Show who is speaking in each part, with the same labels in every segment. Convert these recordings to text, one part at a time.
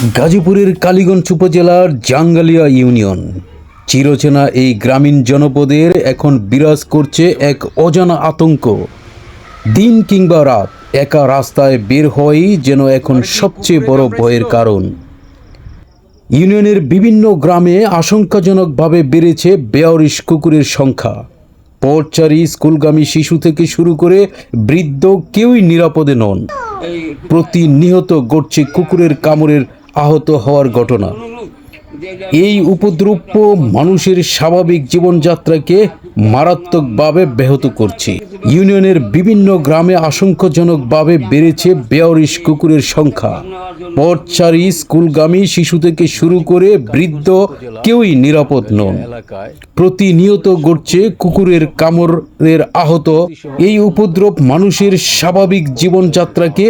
Speaker 1: গাজীপুরের কালীগঞ্জ উপজেলার জাঙ্গালিয়া ইউনিয়ন চিরচেনা এই গ্রামীণ জনপদের এখন বিরাজ করছে এক অজানা আতঙ্ক। দিন কিংবা রাত একা রাস্তায় বের হওয়াই যেন এখন সবচেয়ে বড় ভয়ের কারণ। ইউনিয়নের বিভিন্ন গ্রামে আশঙ্কাজনকভাবে বেড়েছে বেয়ারিশ কুকুরের সংখ্যা। পথচারী, স্কুলগামী শিশু থেকে শুরু করে বৃদ্ধ কেউই নিরাপদে নন। প্রতিনিয়ত ঘটছে কুকুরের কামড়ের আহত হওয়ার ঘটনা। এই উপদ্রব মানুষের স্বাভাবিক জীবনযাত্রাকে মারাত্মকভাবে ব্যাহত করছে। ইউনিয়নের বিভিন্ন গ্রামে আশঙ্কাজনকভাবে বেড়েছে বেয়ারিশ কুকুরের সংখ্যা। পথচারী, স্কুলগামী শিশু থেকে শুরু করে বৃদ্ধ কেউই নিরাপদ নন। প্রতিনিয়ত ঘটছে কুকুরের কামড়ের আহত। এই উপদ্রব মানুষের স্বাভাবিক জীবনযাত্রাকে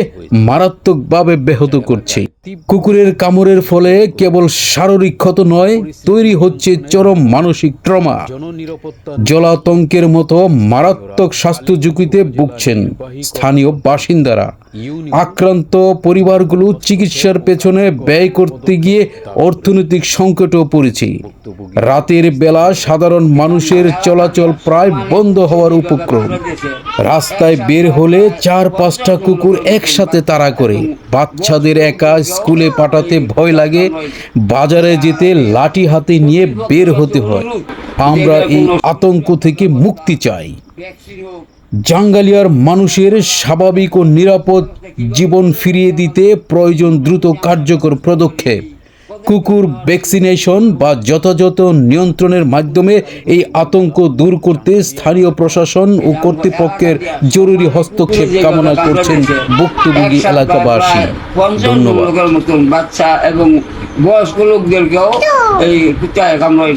Speaker 1: মারাত্মকভাবে ব্যাহত করছে। কুকুরের কামড়ের ফলে কেবল শারীরিক ক্ষত নয়, তৈরি হচ্ছে চরম মানসিক ট্রমা। জলাতঙ্কের মতো মারাত্মক স্বাস্থ্য ঝুঁকিতে ভুগছেন স্থানীয় বাসিন্দারা। আক্রান্ত পরিবারগুলো চিকিৎসার পেছনে ব্যয় করতে গিয়ে অর্থনৈতিক সংকটেও পড়েছে। রাতের বেলা সাধারণ মানুষের চলাচল প্রায় বন্ধ হওয়ার উপক্রম। রাস্তায় বের হলে 4-5টা কুকুর একসাথে তাড়া করে। বাচ্চাদের একা স্কুলে পাঠাতে ভয় লাগে, বাজারে যেতে লাঠি হাতে নিয়ে বের হতে হয়। আমরা এই আতঙ্ক থেকে মুক্তি চাই। জাঙ্গালিয়ার মানুষের স্বাভাবিক ও নিরাপদ জীবন ফিরিয়ে দিতে প্রয়োজন দ্রুত কার্যকর পদক্ষেপ। কুকুর ভ্যাকসিনেশন বা যথাযথ নিয়ন্ত্রণের মাধ্যমে এই আতঙ্ক দূর করতে স্থানীয় প্রশাসন ও কর্তৃপক্ষের জরুরি হস্তক্ষেপ কামনা করছেন ভুক্তভোগী এলাকাবাসী। ধন্যবাদ।
Speaker 2: বাচ্চা এবং বয়স্ক লোকদেরকেও এই কুত্তায় কামড়ায়।